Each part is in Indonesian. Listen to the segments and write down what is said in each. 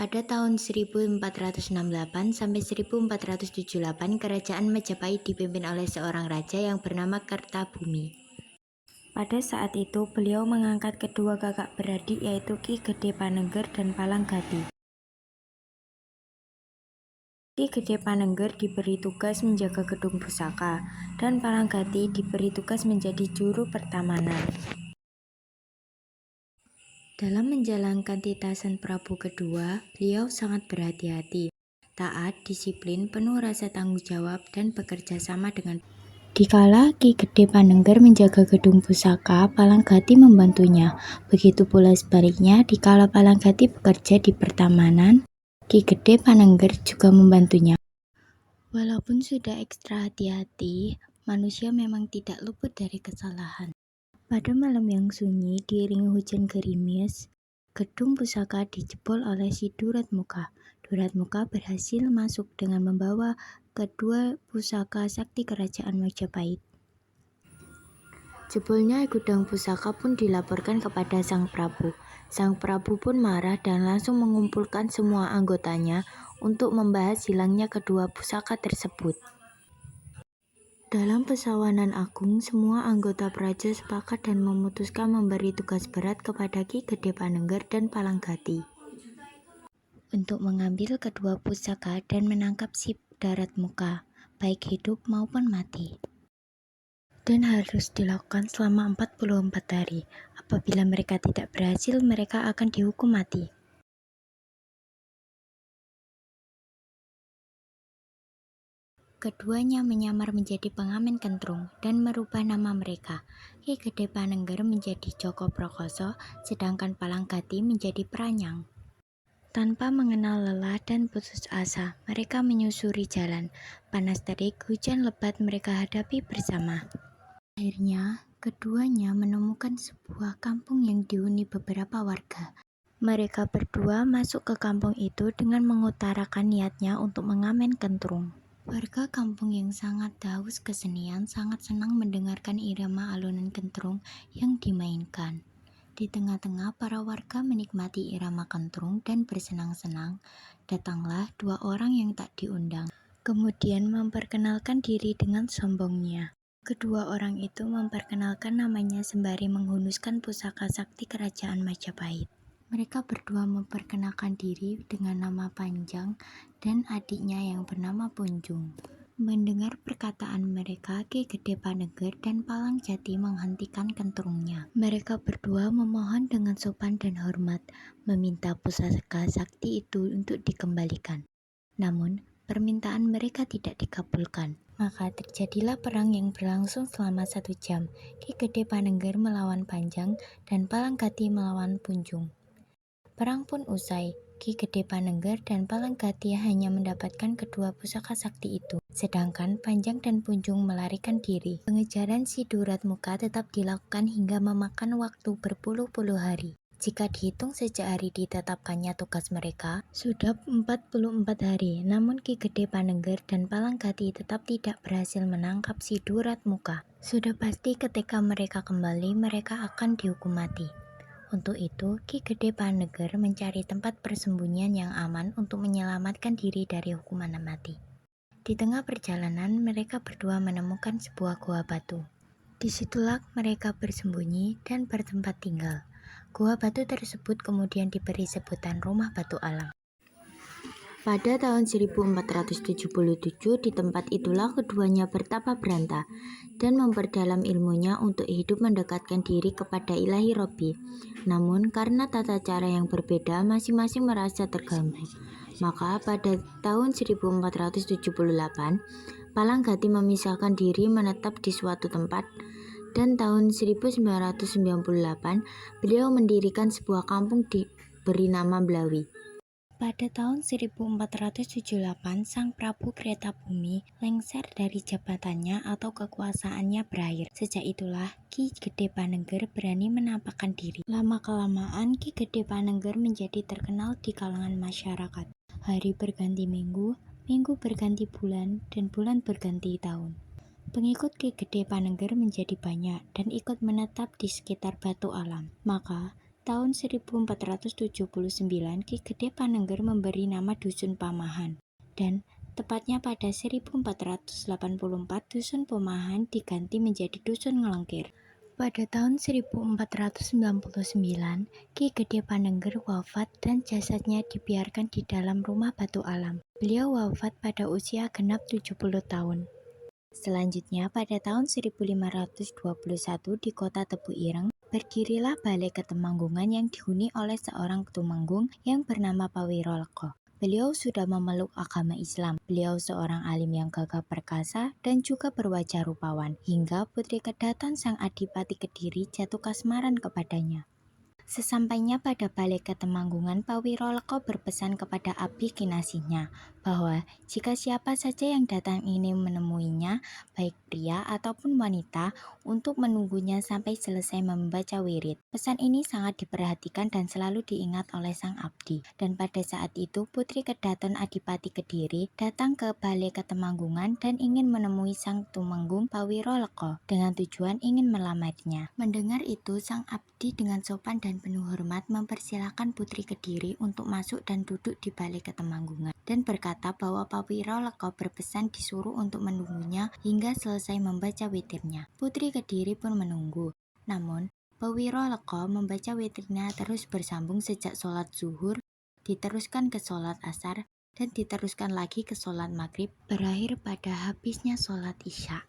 Pada tahun 1468 sampai 1478, kerajaan Majapahit dipimpin oleh seorang raja yang bernama Kertabumi. Pada saat itu, beliau mengangkat kedua kakak beradik yaitu Ki Gede Panengger dan Palanggati. Ki Gede Panengger diberi tugas menjaga gedung pusaka, dan Palanggati diberi tugas menjadi juru pertamanan. Dalam menjalankan titasan Prabu kedua, beliau sangat berhati-hati, taat, disiplin, penuh rasa tanggung jawab, dan bekerja sama dengan. Dikala Ki Gede Panengger menjaga gedung pusaka, Palanggati membantunya. Begitu pula sebaliknya, dikala Palanggati bekerja di pertamanan, Ki Gede Panengger juga membantunya. Walaupun sudah ekstra hati-hati, manusia memang tidak luput dari kesalahan. Pada malam yang sunyi, diiringi hujan gerimis, gedung pusaka dijebol oleh si Duratmuka. Duratmuka berhasil masuk dengan membawa kedua pusaka sakti kerajaan Majapahit. Jebolnya gudang pusaka pun dilaporkan kepada Sang Prabu. Sang Prabu pun marah dan langsung mengumpulkan semua anggotanya untuk membahas hilangnya kedua pusaka tersebut. Dalam pesawanan agung, semua anggota praja sepakat dan memutuskan memberi tugas berat kepada Ki Gede Panengger dan Palanggati untuk mengambil kedua pusaka dan menangkap si Daratmuka, baik hidup maupun mati. Dan harus dilakukan selama 44 hari. Apabila mereka tidak berhasil, mereka akan dihukum mati. Keduanya menyamar menjadi pengamen kentrung dan merubah nama mereka. Ki Gede Panengger menjadi Joko Prokoso, sedangkan Palanggati menjadi Pranyang. Tanpa mengenal lelah dan putus asa, mereka menyusuri jalan. Panas terik, hujan lebat mereka hadapi bersama. Akhirnya, keduanya menemukan sebuah kampung yang dihuni beberapa warga. Mereka berdua masuk ke kampung itu dengan mengutarakan niatnya untuk mengamen kentrung. Warga kampung yang sangat haus kesenian sangat senang mendengarkan irama alunan kentrung yang dimainkan. Di tengah-tengah para warga menikmati irama kentrung dan bersenang-senang, datanglah dua orang yang tak diundang. Kemudian memperkenalkan diri dengan sombongnya. Kedua orang itu memperkenalkan namanya sembari menghunuskan pusaka sakti kerajaan Majapahit. Mereka berdua memperkenalkan diri dengan nama panjang dan adiknya yang bernama Punjung. Mendengar perkataan mereka, Ki Gede Panengger dan Palanggati menghentikan kentrungnya. Mereka berdua memohon dengan sopan dan hormat, meminta pusaka sakti itu untuk dikembalikan. Namun, permintaan mereka tidak dikabulkan. Maka terjadilah perang yang berlangsung selama 1 jam. Ki Gede Panengger melawan Panjang dan Palanggati melawan Punjung. Perang pun usai. Ki Gede Panengger dan Palanggati hanya mendapatkan kedua pusaka sakti itu, sedangkan Panjang dan Punjung melarikan diri. Pengejaran si Duratmuka tetap dilakukan hingga memakan waktu berpuluh-puluh hari. Jika dihitung sejak hari ditetapkannya tugas mereka, sudah 44 hari. Namun Ki Gede Panengger dan Palanggati tetap tidak berhasil menangkap si Duratmuka. Sudah pasti ketika mereka kembali, mereka akan dihukum mati. Untuk itu, Ki Gede Panengger mencari tempat persembunyian yang aman untuk menyelamatkan diri dari hukuman mati. Di tengah perjalanan, mereka berdua menemukan sebuah gua batu. Disitulah mereka bersembunyi dan bertempat tinggal. Gua batu tersebut kemudian diberi sebutan Rumah Batu Alam. Pada tahun 1477, di tempat itulah keduanya bertapa beranta dan memperdalam ilmunya untuk hidup mendekatkan diri kepada Ilahi Robbi. Namun, karena tata cara yang berbeda, masing-masing merasa terganggu. Maka pada tahun 1478, Palanggati memisahkan diri menetap di suatu tempat, dan tahun 1998, beliau mendirikan sebuah kampung diberi nama Blawi. Pada tahun 1478, Sang Prabu Kertabumi lengser dari jabatannya atau kekuasaannya berakhir. Sejak itulah Ki Gede Panengger berani menampakkan diri. Lama-kelamaan Ki Gede Panengger menjadi terkenal di kalangan masyarakat. Hari berganti minggu, minggu berganti bulan, dan bulan berganti tahun. Pengikut Ki Gede Panengger menjadi banyak dan ikut menetap di sekitar Batu Alam. Maka Tahun 1479, Ki Gede Panengger memberi nama Dusun Pamahan, dan tepatnya pada 1484 Dusun Pamahan diganti menjadi Dusun Ngelengkir. Pada tahun 1499, Ki Gede Panengger wafat dan jasadnya dibiarkan di dalam rumah Batu Alam. Beliau wafat pada usia genap 70 tahun. Selanjutnya, pada tahun 1521 di kota Tebu Ireng, berdirilah Balai Ketemanggungan yang dihuni oleh seorang tumenggung yang bernama Pawiro Leko. Beliau sudah memeluk agama Islam. Beliau seorang alim yang gagah perkasa dan juga berwajah rupawan, hingga Putri Kedatan sang Adipati Kediri jatuh kasmaran kepadanya. Sesampainya pada Balai Ketemanggungan, Pawiro Leko berpesan kepada abdi kinasihnya bahwa jika siapa saja yang datang ingin menemuinya, baik pria ataupun wanita, untuk menunggunya sampai selesai membaca wirid. Pesan ini sangat diperhatikan dan selalu diingat oleh sang abdi. Dan pada saat itu, Putri Kedaton Adipati Kediri datang ke Balai Ketemanggungan dan ingin menemui sang tumenggung Pawiro Leko dengan tujuan ingin melamarnya. Mendengar itu, sang abdi dengan sopan dan penuh hormat mempersilahkan Putri Kediri untuk masuk dan duduk di Balai Ketemanggungan, dan berkata bahwa Pawiro Leko berpesan disuruh untuk menunggunya hingga selesai membaca witirnya. Putri Kediri pun menunggu. Namun, Pawiro Leko membaca witirnya terus bersambung sejak sholat zuhur, diteruskan ke sholat asar, dan diteruskan lagi ke sholat maghrib, berakhir pada habisnya sholat isya.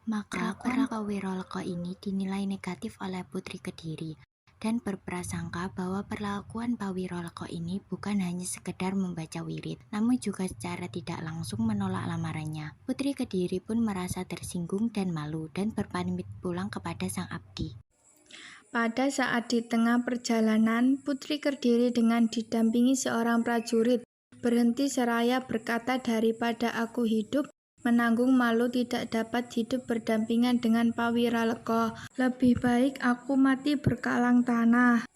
Maka perlakuan Pawiro Leko ini dinilai negatif oleh Putri Kediri, dan berprasangka bahwa perlakuan Pawiro Leko ini bukan hanya sekedar membaca wirid, namun juga secara tidak langsung menolak lamarannya. Putri Kediri pun merasa tersinggung dan malu, dan berpamit pulang kepada sang abdi. Pada saat di tengah perjalanan, Putri Kediri dengan didampingi seorang prajurit berhenti seraya berkata, "Daripada aku hidup menanggung malu tidak dapat hidup berdampingan dengan Pawiro Leko, lebih baik aku mati berkalang tanah."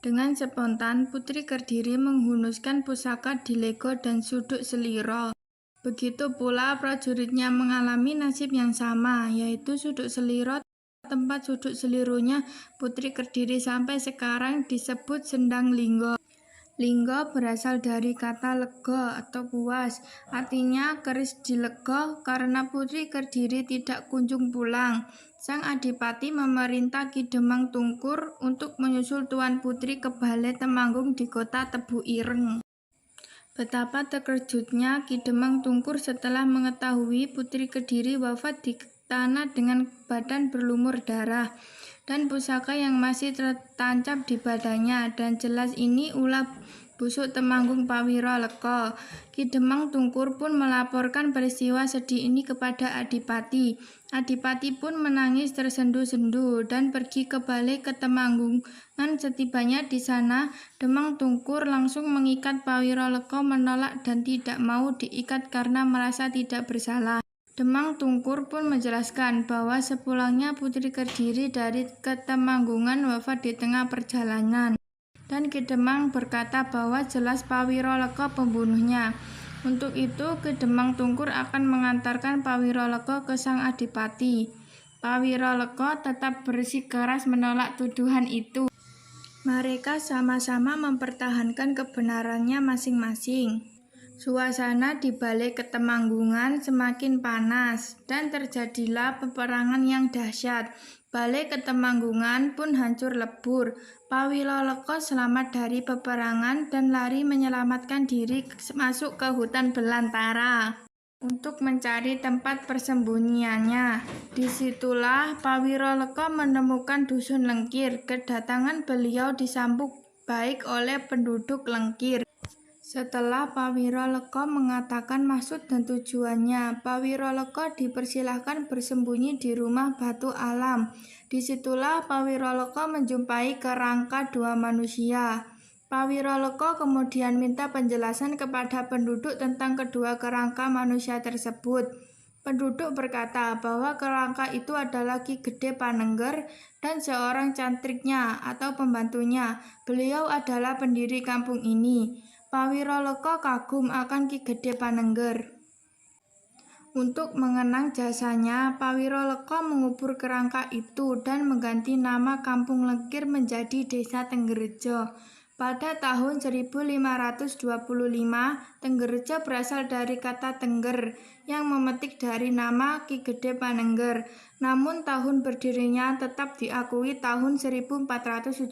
Dengan spontan, Putri Kediri menghunuskan pusaka dilego dan suduk seliro. Begitu pula prajuritnya mengalami nasib yang sama, yaitu suduk seliro. Tempat suduk selirunya Putri Kediri sampai sekarang disebut Sendang Linggo. Linggo berasal dari kata lego atau puas, artinya keris dilego karena Putri Kediri tidak kunjung pulang. Sang Adipati memerintah Ki Demang Tungkur untuk menyusul Tuan Putri ke Balai Temanggung di kota Tebu Ireng. Betapa terkejutnya Ki Demang Tungkur setelah mengetahui Putri Kediri wafat di tanah dengan badan berlumur darah dan pusaka yang masih tertancap di badannya, dan jelas ini ulah busuk Temanggung Pawiro Leko. Ki Demang Tungkur pun melaporkan peristiwa sedih ini kepada Adipati. Adipati pun menangis tersendu-sendu dan pergi ke Balai Ketemanggungan. Setibanya di sana, Demang Tungkur langsung mengikat Pawiro Leko menolak dan tidak mau diikat karena merasa tidak bersalah. Demang Tungkur pun menjelaskan bahwa sepulangnya Putri Kediri dari Ketemanggungan wafat di tengah perjalanan, dan Ki Demang berkata bahwa jelas Pawiro Leko pembunuhnya. Untuk itu, Ki Demang Tungkur akan mengantarkan Pawiro Leko ke sang Adipati. Pawiro Leko tetap bersikeras menolak tuduhan itu. Mereka sama-sama mempertahankan kebenarannya masing-masing. Suasana di Balai Ketemanggungan semakin panas dan terjadilah peperangan yang dahsyat. Balai Ketemanggungan pun hancur lebur. Pawiro Leko selamat dari peperangan dan lari menyelamatkan diri masuk ke hutan belantara untuk mencari tempat persembunyiannya. Disitulah Pawiro Leko menemukan Dusun Lengkir. Kedatangan beliau disambut baik oleh penduduk Lengkir. Setelah Pawiro Leko mengatakan maksud dan tujuannya, Pawiro Leko dipersilahkan bersembunyi di rumah Batu Alam. Disitulah Pawiro Leko menjumpai kerangka dua manusia. Pawiro Leko kemudian minta penjelasan kepada penduduk tentang kedua kerangka manusia tersebut. Penduduk berkata bahwa kerangka itu adalah Ki Gede Panengger dan seorang cantriknya atau pembantunya. Beliau adalah pendiri kampung ini. Pawiro Leko kagum akan Ki Gede Panengger. Untuk mengenang jasanya, Pawiro Leko mengubur kerangka itu dan mengganti nama Kampung Lengkir menjadi Desa Tenggerejo. Pada tahun 1525, Tenggerejo berasal dari kata Tengger yang memetik dari nama Ki Gede Panengger. Namun tahun berdirinya tetap diakui tahun 1479,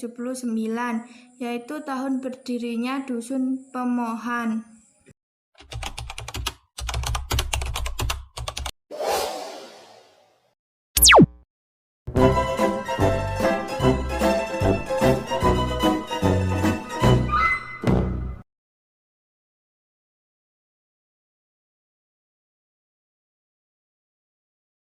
yaitu tahun berdirinya Dusun Pemohan.